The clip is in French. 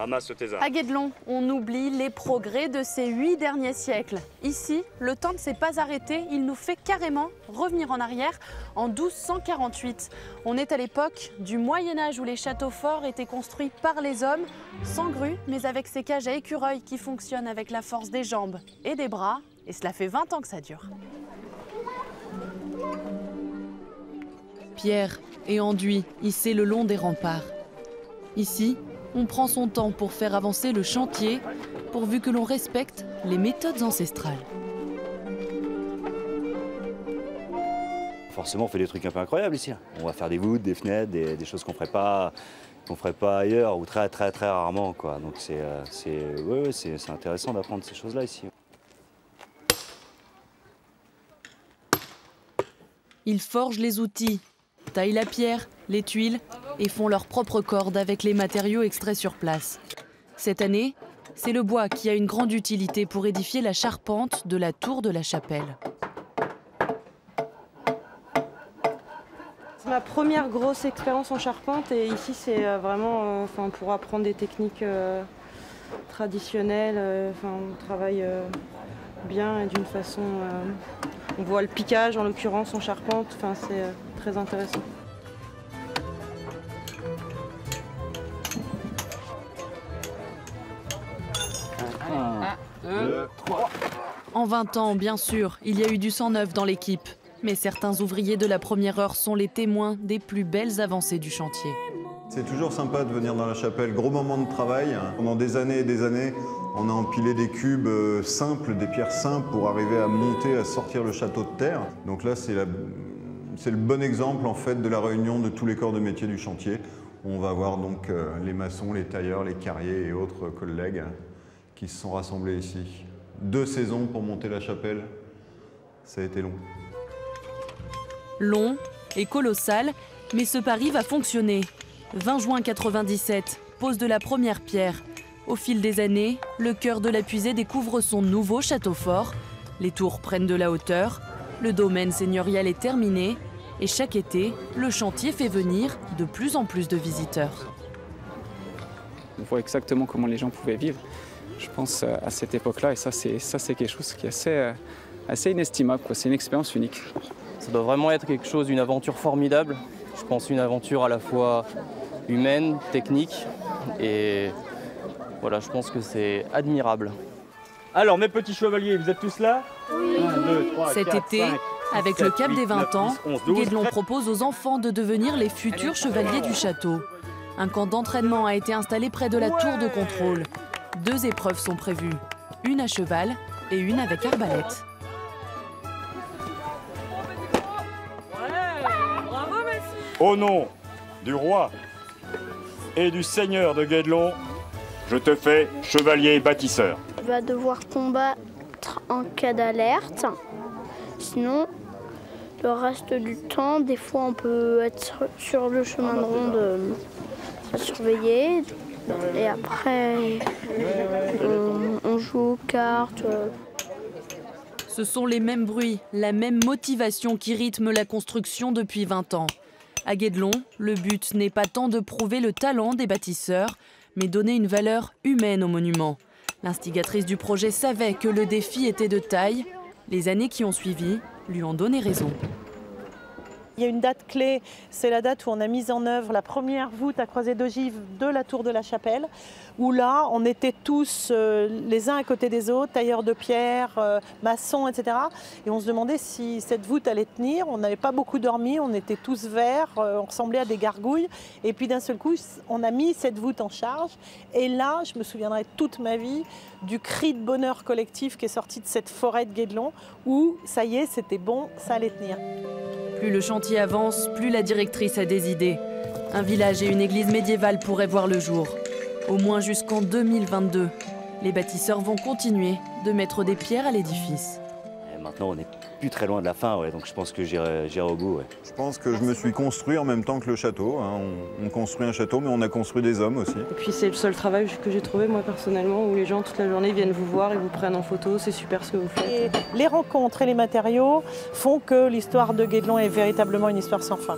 ramasse le thésard. À Guédelon, on oublie les progrès de ces 8 derniers siècles. Ici, le temps ne s'est pas arrêté, il nous fait carrément revenir en arrière en 1248. On est à l'époque du Moyen-Âge où les châteaux forts étaient construits par les hommes, sans grue, mais avec ces cages à écureuils qui fonctionnent avec la force des jambes et des bras. Et cela fait 20 ans que ça dure. Pierre et enduit hissés le long des remparts. Ici, on prend son temps pour faire avancer le chantier, pourvu que l'on respecte les méthodes ancestrales. Forcément, on fait des trucs un peu incroyables ici. On va faire des voûtes, des fenêtres, des choses qu'on ne ferait pas ailleurs ou très rarement, quoi. Donc c'est intéressant d'apprendre ces choses-là ici. Ils forgent les outils, taillent la pierre, les tuiles et font leurs propres cordes avec les matériaux extraits sur place. Cette année, c'est le bois qui a une grande utilité pour édifier la charpente de la tour de la chapelle. C'est ma première grosse expérience en charpente et ici c'est vraiment pour apprendre des techniques traditionnelles. On travaille bien et d'une façon... on voit le piquage en l'occurrence en charpente, c'est très intéressant. En 20 ans, bien sûr, il y a eu du sang neuf dans l'équipe. Mais certains ouvriers de la première heure sont les témoins des plus belles avancées du chantier. C'est toujours sympa de venir dans la chapelle, gros moment de travail. Pendant des années et des années, on a empilé des cubes simples, des pierres simples pour arriver à monter, à sortir le château de terre. Donc là, c'est le bon exemple en fait de la réunion de tous les corps de métier du chantier. On va voir donc les maçons, les tailleurs, les carriers et autres collègues qui se sont rassemblés ici. 2 saisons pour monter la chapelle, ça a été long. Long et colossal, mais ce pari va fonctionner. 20 juin 97, pose de la première pierre. Au fil des années, le cœur de la Puisée découvre son nouveau château fort. Les tours prennent de la hauteur, le domaine seigneurial est terminé et chaque été, le chantier fait venir de plus en plus de visiteurs. On voit exactement comment les gens pouvaient vivre, je pense, à cette époque-là. Et ça, c'est quelque chose qui est assez inestimable, quoi. C'est une expérience unique. Ça doit vraiment être quelque chose, une aventure formidable. Je pense une aventure à la fois humaine, technique, et voilà, je pense que c'est admirable. Alors, mes petits chevaliers, vous êtes tous là? Oui. 1, 2, 3, Cet 4, été, 5, avec 7, le cap 8, des 20 9, ans, 10, 11, 12. Guédelon propose aux enfants de devenir les futurs chevaliers du château. Un camp d'entraînement a été installé près de la tour de contrôle. 2 épreuves sont prévues, une à cheval et une avec arbalète. Au nom du roi et du seigneur de Guédelon, je te fais chevalier bâtisseur. Tu vas devoir combattre en cas d'alerte. Sinon, le reste du temps, des fois, on peut être sur le chemin de ronde à surveiller. Et après, on joue aux cartes. Ce sont les mêmes bruits, la même motivation qui rythme la construction depuis 20 ans. À Guédelon, le but n'est pas tant de prouver le talent des bâtisseurs, mais donner une valeur humaine au monument. L'instigatrice du projet savait que le défi était de taille. Les années qui ont suivi lui ont donné raison. Il y a une date clé, c'est la date où on a mis en œuvre la première voûte à croisée d'ogive de la tour de la chapelle, où là, on était tous les uns à côté des autres, tailleurs de pierre, maçons, etc. Et on se demandait si cette voûte allait tenir. On n'avait pas beaucoup dormi, on était tous verts, on ressemblait à des gargouilles. Et puis d'un seul coup, on a mis cette voûte en charge. Et là, je me souviendrai toute ma vie du cri de bonheur collectif qui est sorti de cette forêt de Guédelon, où ça y est, c'était bon, ça allait tenir. Plus le chantier avance, plus la directrice a des idées. Un village et une église médiévale pourraient voir le jour. Au moins jusqu'en 2022. Les bâtisseurs vont continuer de mettre des pierres à l'édifice. Maintenant, on n'est plus très loin de la fin, ouais, donc je pense que j'irai au bout. Ouais. Je pense que je me suis construit en même temps que le château. Hein. On construit un château, mais on a construit des hommes aussi. Et puis c'est le seul travail que j'ai trouvé moi personnellement, où les gens toute la journée viennent vous voir et vous prennent en photo, c'est super ce que vous faites. Et les rencontres et les matériaux font que l'histoire de Guédelon est véritablement une histoire sans fin.